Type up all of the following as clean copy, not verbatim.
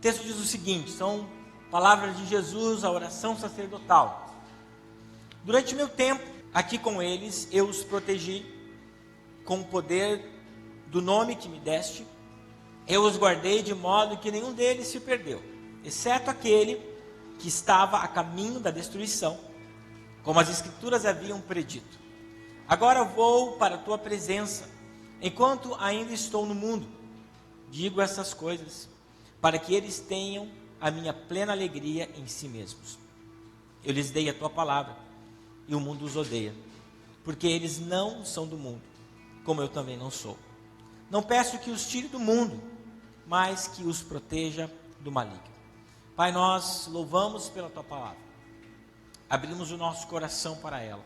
texto diz o seguinte, são palavras de Jesus, a oração sacerdotal. Durante meu tempo aqui com eles, eu os protegi com o poder do nome que me deste. Eu os guardei de modo que nenhum deles se perdeu, exceto aquele que estava a caminho da destruição, como as Escrituras haviam predito. Agora vou para a tua presença, enquanto ainda estou no mundo. Digo essas coisas, para que eles tenham a minha plena alegria em si mesmos. Eu lhes dei a tua palavra, e o mundo os odeia, porque eles não são do mundo, como eu também não sou. Não peço que os tire do mundo, mas que os proteja do maligno. Pai, nós louvamos pela tua palavra, abrimos o nosso coração para ela,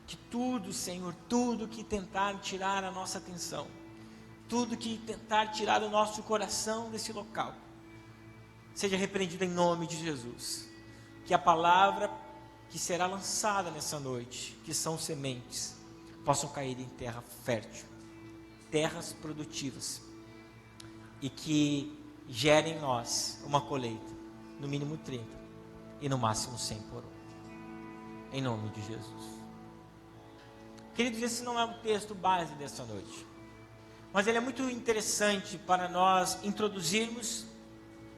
que tudo, Senhor, tudo que tentar tirar a nossa atenção, tudo que tentar tirar o nosso coração desse local, seja repreendido em nome de Jesus. Que a palavra que será lançada nessa noite, que são sementes, possam cair em terra fértil, terras produtivas, e que gerem em nós uma colheita, no mínimo 30 e no máximo 100 por um, em nome de Jesus. Queridos, esse não é o texto base dessa noite, mas ele é muito interessante para nós introduzirmos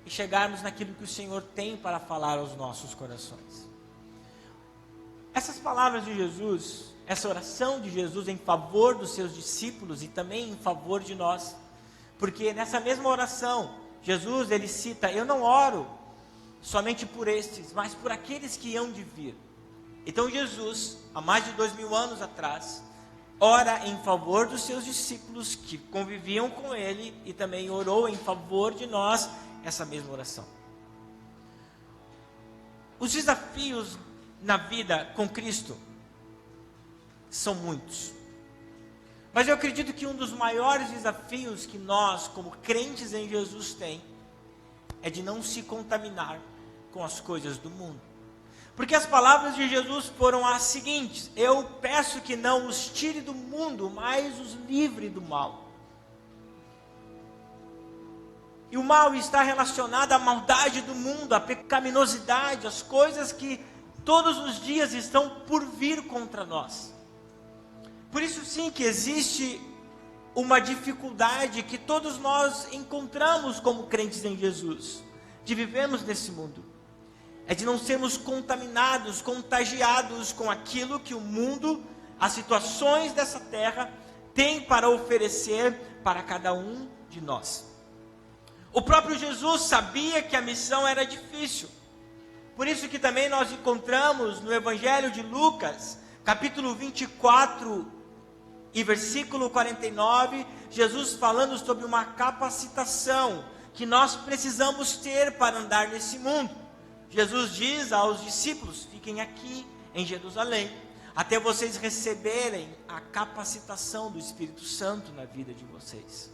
e chegarmos naquilo que o Senhor tem para falar aos nossos corações. Essas palavras de Jesus, essa oração de Jesus em favor dos seus discípulos e também em favor de nós, porque nessa mesma oração, Jesus ele cita, eu não oro somente por estes, mas por aqueles que hão de vir. Então Jesus, há mais de 2000 anos atrás, ora em favor dos seus discípulos que conviviam com ele e também orou em favor de nós, essa mesma oração. Os desafios na vida com Cristo são muitos, mas eu acredito que um dos maiores desafios que nós, como crentes em Jesus, tem é de não se contaminar com as coisas do mundo. Porque as palavras de Jesus foram as seguintes: eu peço que não os tire do mundo, mas os livre do mal. E o mal está relacionado à maldade do mundo, à pecaminosidade, às coisas que todos os dias estão por vir contra nós. Por isso sim que existe uma dificuldade que todos nós encontramos como crentes em Jesus, de vivermos nesse mundo. É de não sermos contaminados, contagiados com aquilo que o mundo, as situações dessa terra, tem para oferecer para cada um de nós. O próprio Jesus sabia que a missão era difícil. Por isso que também nós encontramos no Evangelho de Lucas, capítulo 24 e versículo 49, Jesus falando sobre uma capacitação que nós precisamos ter para andar nesse mundo. Jesus diz aos discípulos, fiquem aqui em Jerusalém, até vocês receberem a capacitação do Espírito Santo na vida de vocês.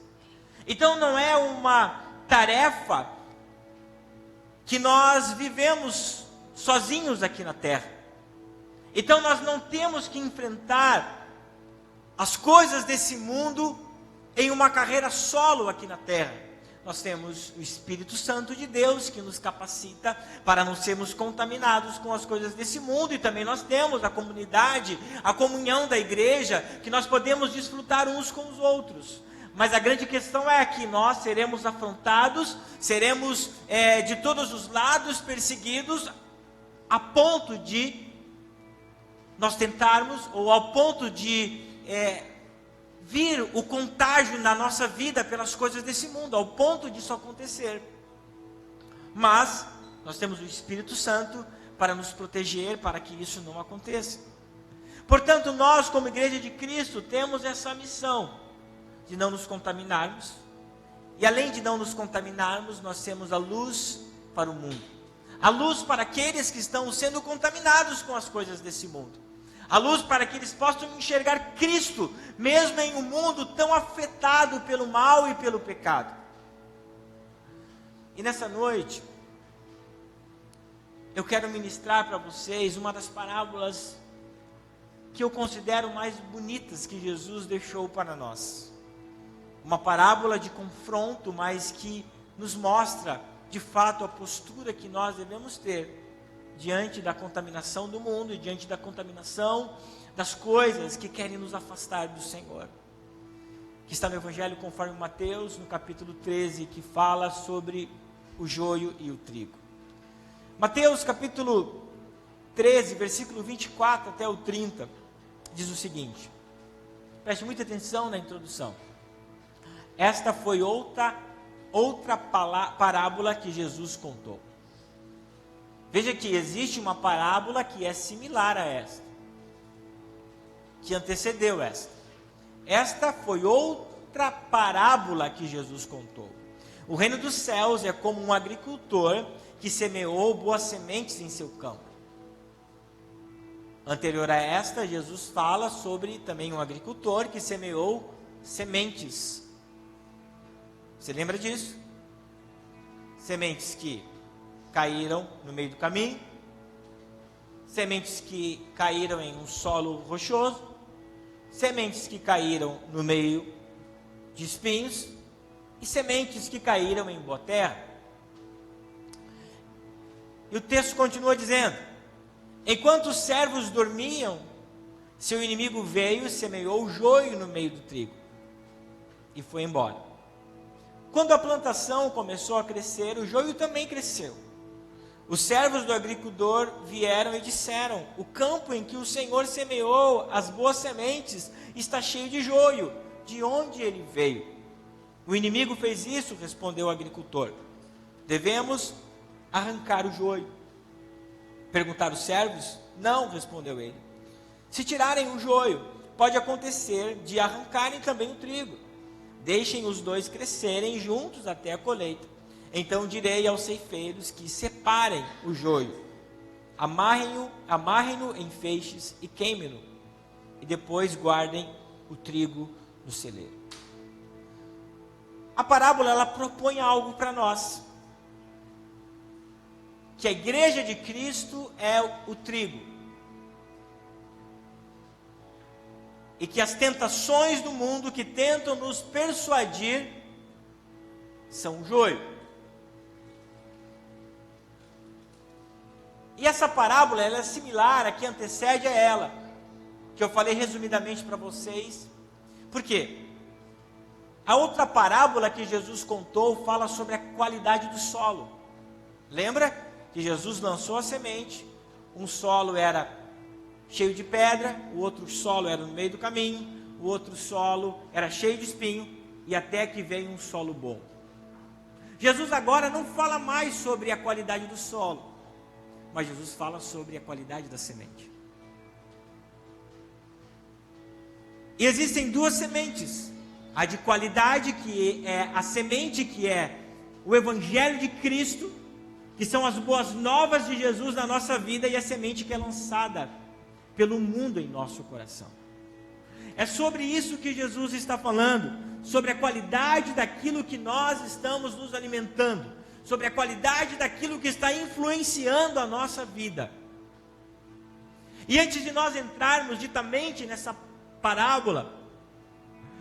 Então não é uma tarefa que nós vivemos sozinhos aqui na terra. Então nós não temos que enfrentar as coisas desse mundo em uma carreira solo aqui na terra. Nós temos o Espírito Santo de Deus que nos capacita para não sermos contaminados com as coisas desse mundo, e também nós temos a comunidade, a comunhão da igreja, que nós podemos desfrutar uns com os outros. Mas a grande questão é que nós seremos afrontados, seremos de todos os lados perseguidos, a ponto de nós tentarmos, ou ao ponto de vir o contágio na nossa vida pelas coisas desse mundo, ao ponto disso acontecer. Mas nós temos o Espírito Santo para nos proteger, para que isso não aconteça. Portanto, nós como Igreja de Cristo temos essa missão de não nos contaminarmos, e além de não nos contaminarmos, nós temos a luz para o mundo, a luz para aqueles que estão sendo contaminados com as coisas desse mundo, a luz para que eles possam enxergar Cristo, mesmo em um mundo tão afetado pelo mal e pelo pecado. E nessa noite, eu quero ministrar para vocês uma das parábolas que eu considero mais bonitas que Jesus deixou para nós. Uma parábola de confronto, mas que nos mostra de fato, a postura que nós devemos ter diante da contaminação do mundo e diante da contaminação das coisas que querem nos afastar do Senhor. Que está no Evangelho conforme Mateus, no capítulo 13, que fala sobre o joio e o trigo. Mateus capítulo 13, versículo 24 até o 30, diz o seguinte. Preste muita atenção na introdução. Esta foi outra parábola que Jesus contou. Veja que existe uma parábola que é similar a esta, que antecedeu esta. Esta foi outra parábola que Jesus contou. O reino dos céus é como um agricultor que semeou boas sementes em seu campo. Anterior a esta, Jesus fala sobre também um agricultor que semeou sementes. Você lembra disso? Sementes que caíram no meio do caminho, sementes que caíram em um solo rochoso, sementes que caíram no meio de espinhos e sementes que caíram em boa terra. E o texto continua dizendo: enquanto os servos dormiam, seu inimigo veio e semeou o joio no meio do trigo e foi embora. Quando a plantação começou a crescer, o joio também cresceu. Os servos do agricultor vieram e disseram: o campo em que o Senhor semeou as boas sementes está cheio de joio. De onde ele veio? O inimigo fez isso, respondeu o agricultor. Devemos arrancar o joio. Perguntaram os servos? Não, respondeu ele. Se tirarem o joio, pode acontecer de arrancarem também o trigo. Deixem os dois crescerem juntos até a colheita. Então direi aos ceifeiros que separem o joio, amarrem-no em feixes e queimem-no, e depois guardem o trigo no celeiro. A parábola, ela propõe algo para nós, que a igreja de Cristo é o trigo, e que as tentações do mundo que tentam nos persuadir são o joio. E essa parábola, ela é similar à que antecede a ela, que eu falei resumidamente para vocês. Por quê? A outra parábola que Jesus contou fala sobre a qualidade do solo. Lembra que Jesus lançou a semente, um solo era cheio de pedra, o outro solo era no meio do caminho, o outro solo era cheio de espinho, e até que veio um solo bom. Jesus agora não fala mais sobre a qualidade do solo, mas Jesus fala sobre a qualidade da semente. E existem duas sementes: a de qualidade, que é a semente que é o Evangelho de Cristo, que são as boas novas de Jesus na nossa vida, e a semente que é lançada pelo mundo em nosso coração. É sobre isso que Jesus está falando, sobre a qualidade daquilo que nós estamos nos alimentando, sobre a qualidade daquilo que está influenciando a nossa vida. E antes de nós entrarmos ditamente nessa parábola,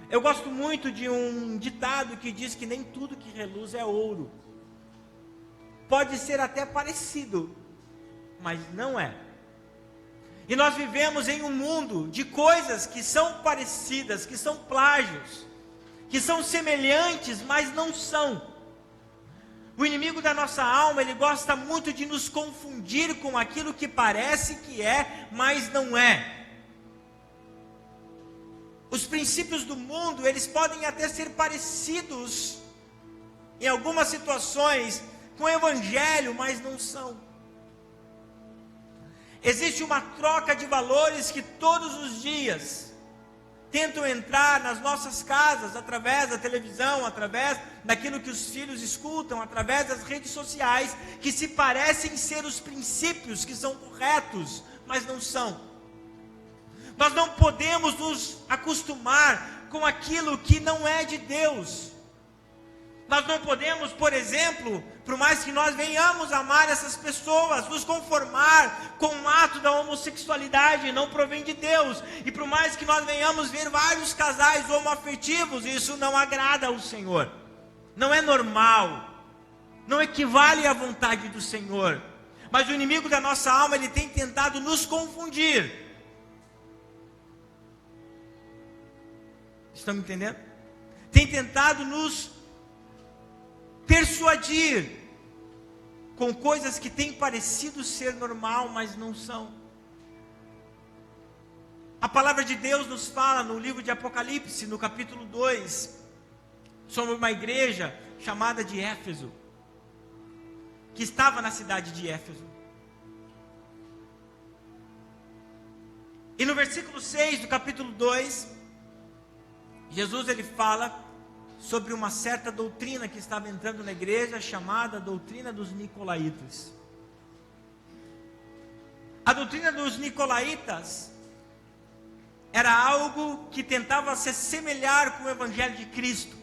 eu gosto muito de um ditado que diz que nem tudo que reluz é ouro. Pode ser até parecido, mas não é. E nós vivemos em um mundo de coisas que são parecidas, que são plágios, que são semelhantes, mas não são. O inimigo da nossa alma, ele gosta muito de nos confundir com aquilo que parece que é, mas não é. Os princípios do mundo, eles podem até ser parecidos, em algumas situações, com o Evangelho, mas não são. Existe uma troca de valores que todos os dias tentam entrar nas nossas casas, através da televisão, através daquilo que os filhos escutam, através das redes sociais, que se parecem ser os princípios que são corretos, mas não são. Nós não podemos nos acostumar com aquilo que não é de Deus. Nós não podemos, por exemplo, por mais que nós venhamos amar essas pessoas, nos conformar com o ato da homossexualidade, não provém de Deus. E por mais que nós venhamos ver vários casais homoafetivos, isso não agrada ao Senhor. Não é normal. não equivale à vontade do Senhor. Mas o inimigo da nossa alma, ele tem tentado nos confundir. Estão me entendendo? Tem tentado nos persuadir com coisas que têm parecido ser normal, mas não são. A palavra de Deus nos fala no livro de Apocalipse, no capítulo 2, sobre uma igreja chamada de Éfeso, que estava na cidade de Éfeso. E no versículo 6 do capítulo 2, Jesus ele fala sobre uma certa doutrina que estava entrando na igreja, chamada doutrina dos Nicolaítas. A doutrina dos Nicolaítas era algo que tentava se assemelhar com o Evangelho de Cristo.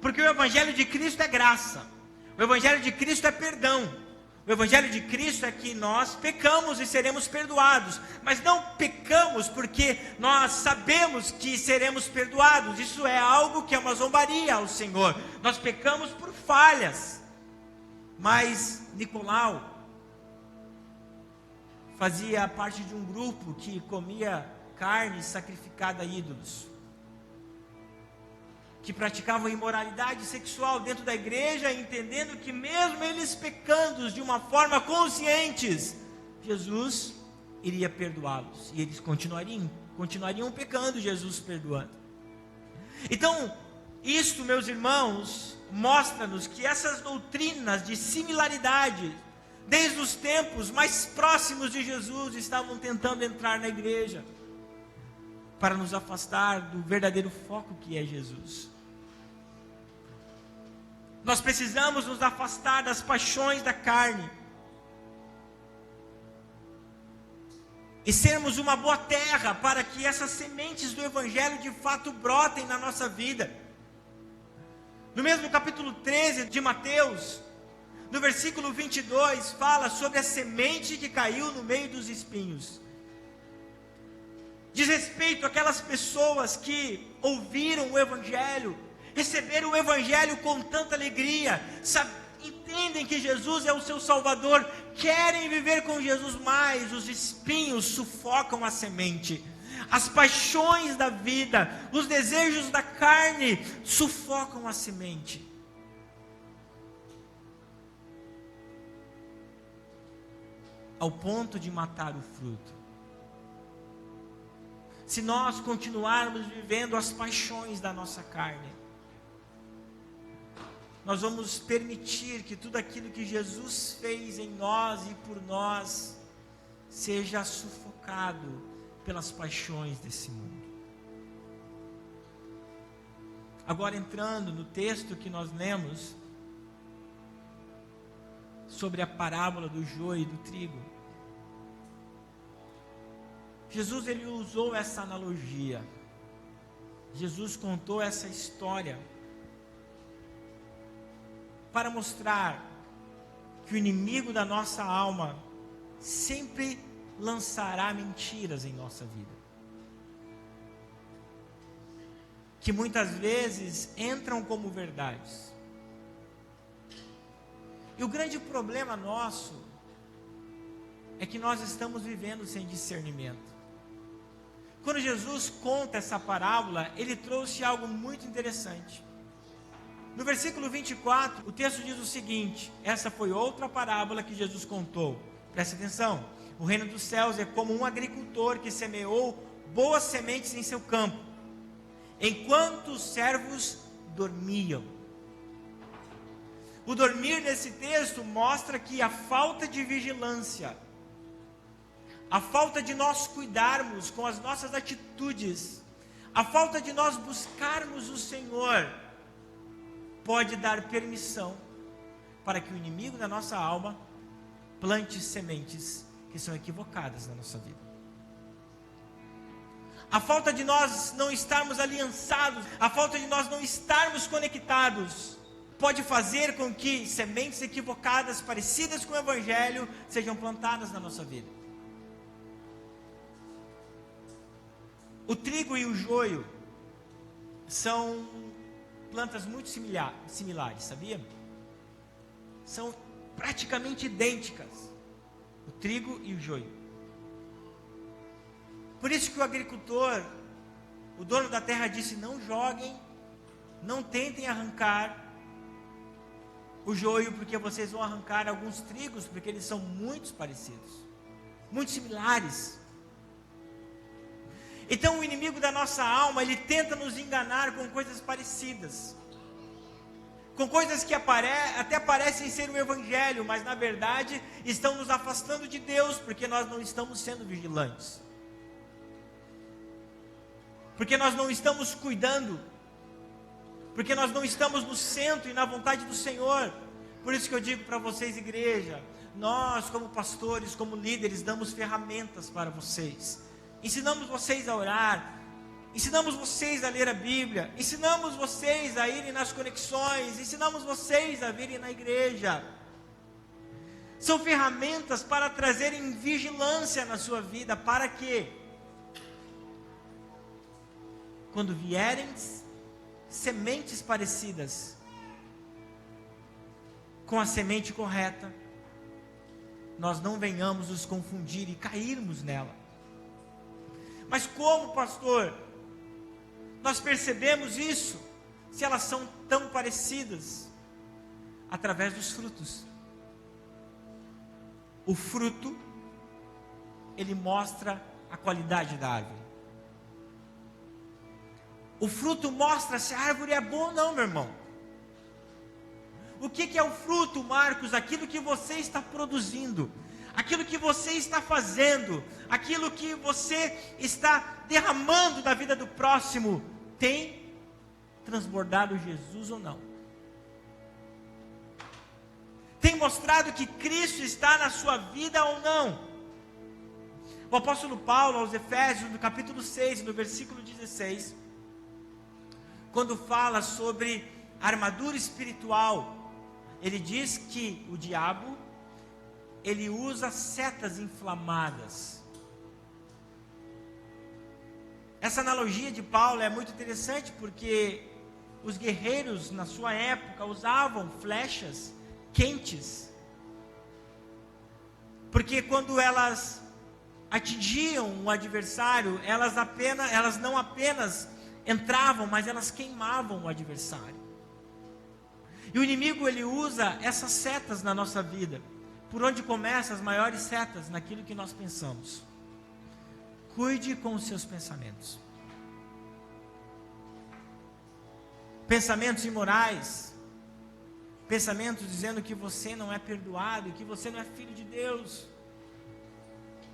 Porque o Evangelho de Cristo é graça. O Evangelho de Cristo é perdão. O Evangelho de Cristo é que nós pecamos e seremos perdoados. Mas não pecamos porque nós sabemos que seremos perdoados. Isso é algo que é uma zombaria ao Senhor. Nós pecamos por falhas. Mas Nicolau fazia parte de um grupo que comia carne sacrificada a ídolos, que praticavam imoralidade sexual dentro da igreja, entendendo que mesmo eles pecando de uma forma conscientes, Jesus iria perdoá-los, e eles continuariam pecando, Jesus perdoando. Então, isto, meus irmãos, mostra-nos que essas doutrinas de similaridade, desde os tempos mais próximos de Jesus, estavam tentando entrar na igreja, para nos afastar do verdadeiro foco que é Jesus. Nós precisamos nos afastar das paixões da carne e sermos uma boa terra para que essas sementes do Evangelho de fato brotem na nossa vida. No mesmo capítulo 13 de Mateus, no versículo 22, fala sobre a semente que caiu no meio dos espinhos. Diz respeito àquelas pessoas que ouviram o Evangelho, receberam o Evangelho com tanta alegria, entendem que Jesus é o seu Salvador, querem viver com Jesus, mas os espinhos sufocam a semente. As paixões da vida, os desejos da carne sufocam a semente. Ao ponto de matar o fruto. Se nós continuarmos vivendo as paixões da nossa carne, nós vamos permitir que tudo aquilo que Jesus fez em nós e por nós seja sufocado pelas paixões desse mundo. Agora, entrando no texto que nós lemos sobre a parábola do joio e do trigo, Jesus ele usou essa analogia. Jesus contou essa história para mostrar que o inimigo da nossa alma sempre lançará mentiras em nossa vida, que muitas vezes entram como verdades. E o grande problema nosso é que nós estamos vivendo sem discernimento. Quando Jesus conta essa parábola, ele trouxe algo muito interessante. No versículo 24, o texto diz o seguinte: essa foi outra parábola que Jesus contou. Presta atenção. O reino dos céus é como um agricultor que semeou boas sementes em seu campo, enquanto os servos dormiam. O dormir nesse texto mostra que a falta de vigilância, a falta de nós cuidarmos com as nossas atitudes, a falta de nós buscarmos o Senhor, pode dar permissão para que o inimigo da nossa alma plante sementes que são equivocadas na nossa vida. A falta de nós não estarmos aliançados, a falta de nós não estarmos conectados, pode fazer com que sementes equivocadas, parecidas com o Evangelho, sejam plantadas na nossa vida. O trigo e o joio são plantas muito similares, sabia? são praticamente idênticas, o trigo e o joio. Por isso que o agricultor, o dono da terra disse: não joguem, não tentem arrancar o joio, porque vocês vão arrancar alguns trigos, porque eles são muito parecidos, muito similares. Então o inimigo da nossa alma, ele tenta nos enganar com coisas parecidas, com coisas que até parecem ser o evangelho, mas na verdade estão nos afastando de Deus, porque nós não estamos sendo vigilantes, porque nós não estamos cuidando, porque nós não estamos no centro e na vontade do Senhor. Por isso que eu digo para vocês, igreja, nós como pastores, como líderes, damos ferramentas para vocês, ensinamos vocês a orar, ensinamos vocês a ler a Bíblia, ensinamos vocês a irem nas conexões, ensinamos vocês a virem na igreja. São ferramentas para trazerem vigilância na sua vida, para que quando vierem sementes parecidas com a semente correta, nós não venhamos nos confundir e cairmos nela. Mas como, pastor, nós percebemos isso, se elas são tão parecidas? Através dos frutos. O fruto, ele mostra a qualidade da árvore. O fruto mostra se a árvore é boa ou não, meu irmão. O que é o fruto, Marcos? Aquilo que você está produzindo, aquilo que você está fazendo, aquilo que você está derramando na vida do próximo, tem transbordado Jesus ou não? Tem mostrado que Cristo está na sua vida ou não? O apóstolo Paulo, aos Efésios, no capítulo 6, no versículo 16, quando fala sobre a armadura espiritual, ele diz que o diabo, ele usa setas inflamadas. Essa analogia de Paulo é muito interessante, porque os guerreiros na sua época usavam flechas quentes, porque quando elas atingiam o adversário, elas não apenas entravam, mas elas queimavam o adversário. E o inimigo, ele usa essas setas na nossa vida. Por onde começam as maiores setas? Naquilo que nós pensamos. Cuide com os seus pensamentos. Pensamentos imorais, pensamentos dizendo que você não é perdoado, que você não é filho de Deus,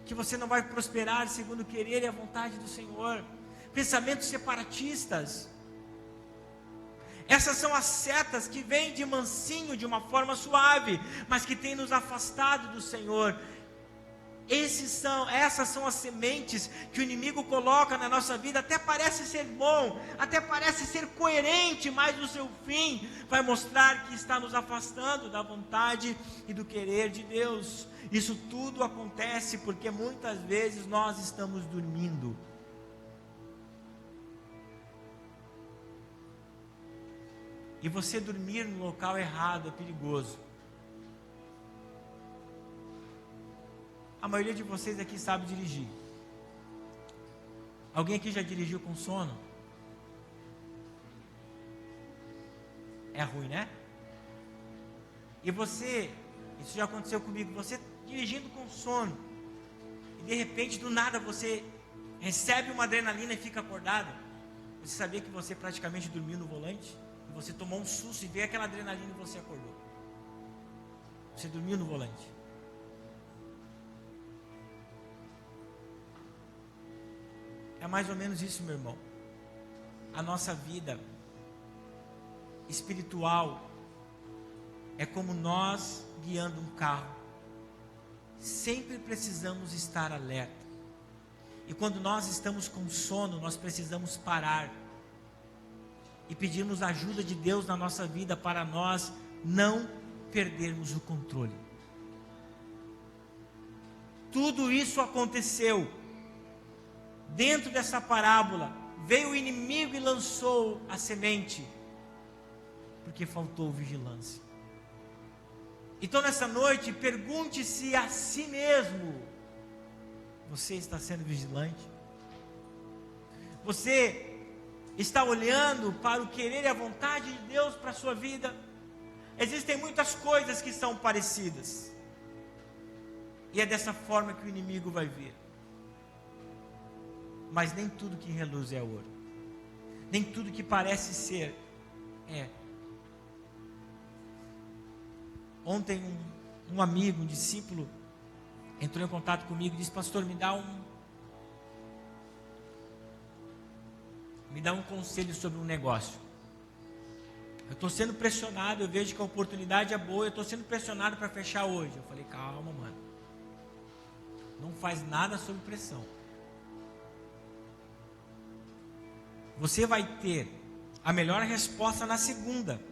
que você não vai prosperar segundo o querer e a vontade do Senhor. Pensamentos separatistas. Essas são as setas que vêm de mansinho, de uma forma suave, mas que têm nos afastado do Senhor. Essas são as sementes que o inimigo coloca na nossa vida. Até parece ser bom, até parece ser coerente, mas o seu fim vai mostrar que está nos afastando da vontade e do querer de Deus. Isso tudo acontece porque muitas vezes nós estamos dormindo. E você dormir no local errado é perigoso. A maioria de vocês aqui sabe dirigir. Alguém aqui já dirigiu com sono? É ruim, né? E isso já aconteceu comigo, você dirigindo com sono, e de repente, do nada, você recebe uma adrenalina e fica acordado. Você sabia que você praticamente dormiu no volante? E você tomou um susto e veio aquela adrenalina e você acordou. Você dormiu no volante. É mais ou menos isso, meu irmão. A nossa vida espiritual é como nós guiando um carro. Sempre precisamos estar alerta. E quando nós estamos com sono, nós precisamos parar e pedirmos a ajuda de Deus na nossa vida para nós não perdermos o controle. Tudo isso aconteceu dentro dessa parábola. Veio o inimigo e lançou a semente, porque faltou vigilância. Então nessa noite, pergunte-se a si mesmo: você está sendo vigilante? Você está olhando para o querer e a vontade de Deus para a sua vida? Existem muitas coisas que são parecidas, e é dessa forma que o inimigo vai vir. Mas nem tudo que reluz é ouro, nem tudo que parece ser é. Ontem um amigo, um discípulo, entrou em contato comigo e disse: pastor, me dá um conselho sobre um negócio. Eu estou sendo pressionado, eu vejo que a oportunidade é boa, eu estou sendo pressionado para fechar hoje. Eu falei: calma, mano, não faz nada sob pressão. Você vai ter a melhor resposta na segunda.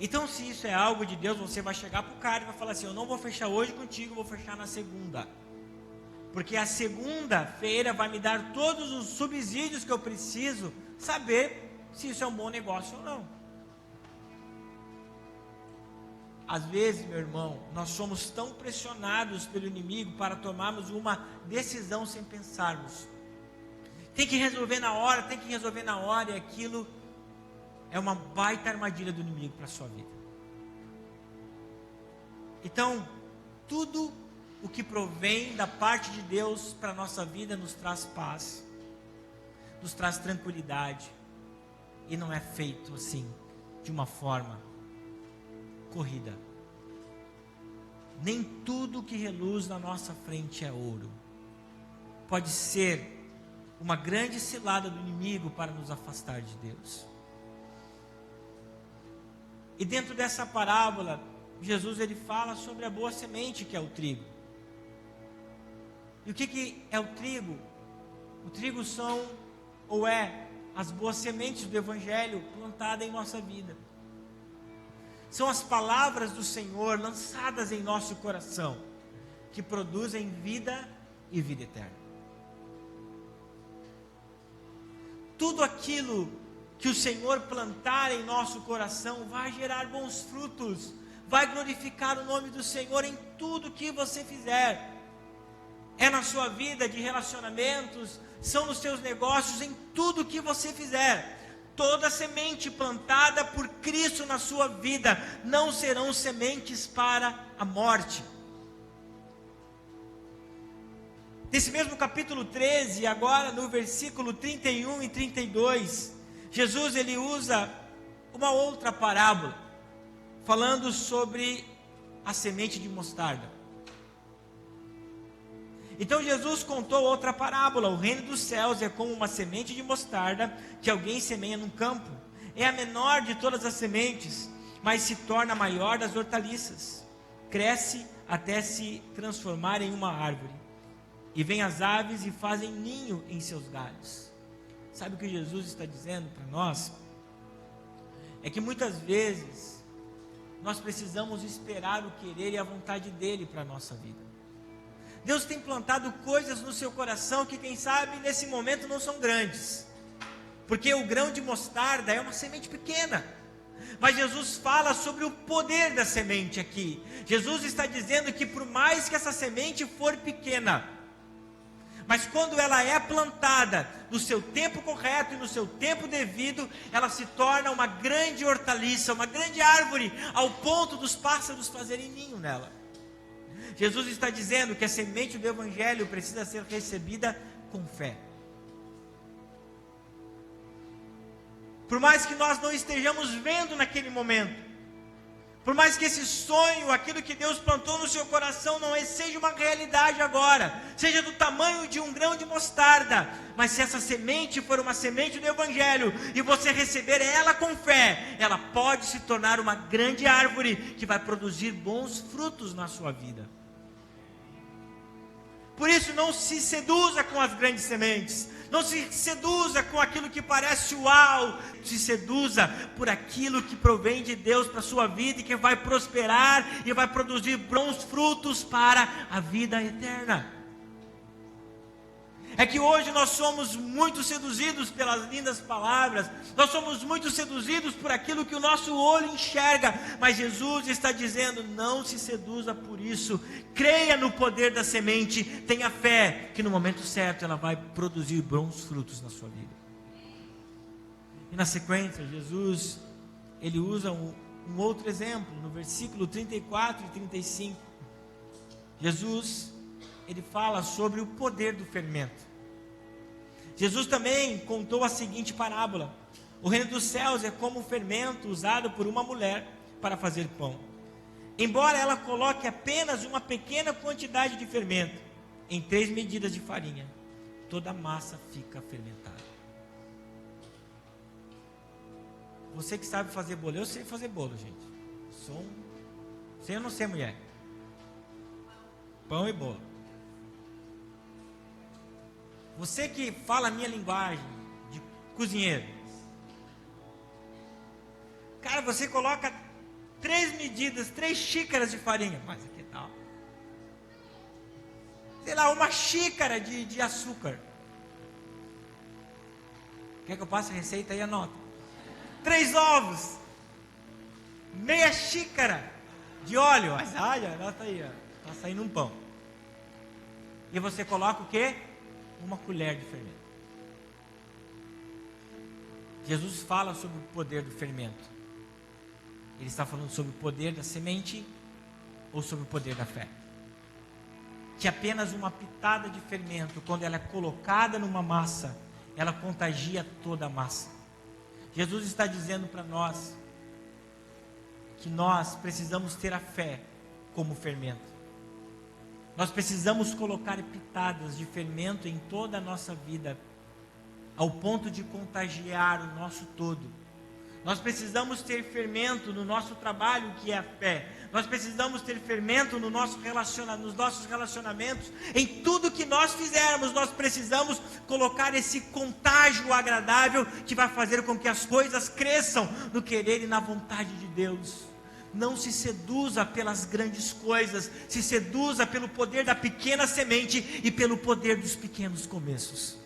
Então, se isso é algo de Deus, você vai chegar para o cara e vai falar assim: eu não vou fechar hoje contigo, eu vou fechar na segunda. Porque a segunda-feira vai me dar todos os subsídios que eu preciso saber se isso é um bom negócio ou não. Às vezes, meu irmão, nós somos tão pressionados pelo inimigo para tomarmos uma decisão sem pensarmos. Tem que resolver na hora, e aquilo é uma baita armadilha do inimigo para a sua vida. Então, tudo o que provém da parte de Deus para a nossa vida nos traz paz, nos traz tranquilidade, e não é feito assim, de uma forma corrida. Nem tudo que reluz na nossa frente é ouro. Pode ser uma grande cilada do inimigo para nos afastar de Deus. E dentro dessa parábola, Jesus ele fala sobre a boa semente, que é o trigo. E o que é o trigo? O trigo é as boas sementes do Evangelho plantadas em nossa vida. São as palavras do Senhor lançadas em nosso coração, que produzem vida e vida eterna. Tudo aquilo que o Senhor plantar em nosso coração vai gerar bons frutos, vai glorificar o nome do Senhor em tudo que você fizer. É na sua vida de relacionamentos, são nos seus negócios, em tudo que você fizer. Toda semente plantada por Cristo na sua vida não serão sementes para a morte. Nesse mesmo capítulo 13, agora no versículo 31 e 32, Jesus ele usa uma outra parábola, falando sobre a semente de mostarda. Então Jesus contou outra parábola: o reino dos céus é como uma semente de mostarda que alguém semeia num campo. É a menor de todas as sementes, mas se torna a maior das hortaliças. Cresce até se transformar em uma árvore. E vêm as aves e fazem ninho em seus galhos. Sabe o que Jesus está dizendo para nós? É que muitas vezes nós precisamos esperar o querer e a vontade dele para a nossa vida. Deus tem plantado coisas no seu coração que, quem sabe, nesse momento não são grandes. Porque o grão de mostarda é uma semente pequena. Mas Jesus fala sobre o poder da semente aqui. Jesus está dizendo que por mais que essa semente for pequena, mas quando ela é plantada no seu tempo correto e no seu tempo devido, ela se torna uma grande hortaliça, uma grande árvore, ao ponto dos pássaros fazerem ninho nela. Jesus está dizendo que a semente do Evangelho precisa ser recebida com fé. Por mais que nós não estejamos vendo naquele momento, por mais que esse sonho, aquilo que Deus plantou no seu coração, não seja uma realidade agora, seja do tamanho de um grão de mostarda, mas se essa semente for uma semente do Evangelho, e você receber ela com fé, ela pode se tornar uma grande árvore, que vai produzir bons frutos na sua vida. Por isso, não se seduza com as grandes sementes, não se seduza com aquilo que parece uau, se seduza por aquilo que provém de Deus para a sua vida, e que vai prosperar e vai produzir bons frutos para a vida eterna. É que hoje nós somos muito seduzidos pelas lindas palavras, nós somos muito seduzidos por aquilo que o nosso olho enxerga, mas Jesus está dizendo: não se seduza por isso, creia no poder da semente, tenha fé, que no momento certo ela vai produzir bons frutos na sua vida. E na sequência, Jesus, ele usa um outro exemplo, no versículo 34 e 35, Jesus, ele fala sobre o poder do fermento. Jesus também contou a seguinte parábola: o reino dos céus é como um fermento usado por uma mulher para fazer pão. Embora ela coloque apenas uma pequena quantidade de fermento em 3 medidas de farinha, toda a massa fica fermentada. Você que sabe fazer bolo, eu sei fazer bolo, gente. Sei ou não sei, mulher? Pão e bolo. Você que fala a minha linguagem de cozinheiro, cara, você coloca 3 medidas, 3 xícaras de farinha, mas aqui tal, sei lá, 1 xícara de açúcar. Quer que eu passe a receita aí? Anota. 3 ovos, meia xícara de óleo, mas olha, anota aí, ó, tá saindo um pão. E você coloca o quê? 1 colher de fermento. Jesus fala sobre o poder do fermento. Ele está falando sobre o poder da semente ou sobre o poder da fé. Que apenas uma pitada de fermento, quando ela é colocada numa massa, ela contagia toda a massa. Jesus está dizendo para nós que nós precisamos ter a fé como fermento. Nós precisamos colocar pitadas de fermento em toda a nossa vida, ao ponto de contagiar o nosso todo. Nós precisamos ter fermento no nosso trabalho, que é a fé. Nós precisamos ter fermento nos nossos relacionamentos. Em tudo que nós fizermos, nós precisamos colocar esse contágio agradável que vai fazer com que as coisas cresçam no querer e na vontade de Deus. Não se seduza pelas grandes coisas, se seduza pelo poder da pequena semente e pelo poder dos pequenos começos.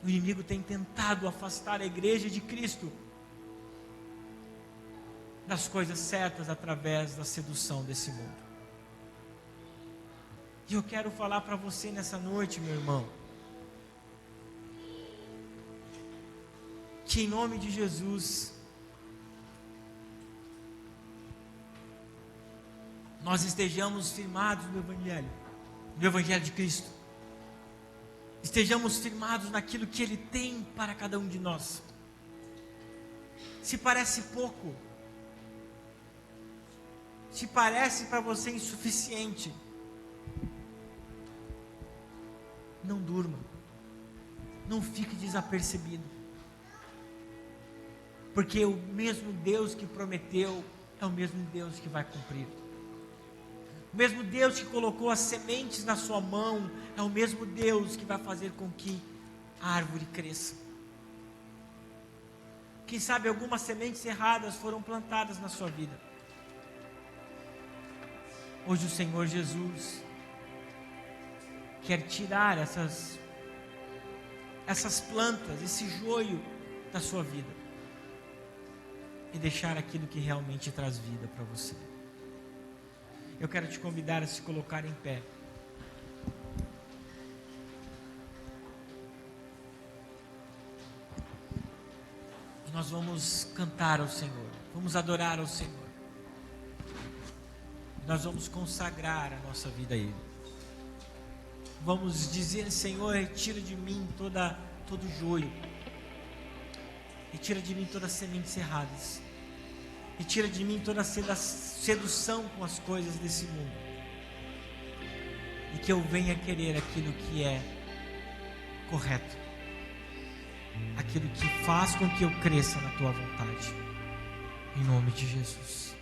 O inimigo tem tentado afastar a igreja de Cristo das coisas certas através da sedução desse mundo. E eu quero falar para você nessa noite, meu irmão, que em nome de Jesus nós estejamos firmados no Evangelho de Cristo. Estejamos firmados naquilo que Ele tem para cada um de nós. Se parece pouco, se parece para você insuficiente, não durma, não fique desapercebido, porque o mesmo Deus que prometeu é o mesmo Deus que vai cumprir. O mesmo Deus que colocou as sementes na sua mão é o mesmo Deus que vai fazer com que a árvore cresça. Quem sabe algumas sementes erradas foram plantadas na sua vida. Hoje o Senhor Jesus quer tirar essas plantas, esse joio da sua vida e deixar aquilo que realmente traz vida para você. Eu quero te convidar a se colocar em pé. E nós vamos cantar ao Senhor, vamos adorar ao Senhor. Nós vamos consagrar a nossa vida a Ele. Vamos dizer: Senhor, retira de mim todo joio, retira de mim todas as sementes erradas, retira de mim toda a sedução com as coisas desse mundo, e que eu venha querer aquilo que é correto, aquilo que faz com que eu cresça na Tua vontade, em nome de Jesus.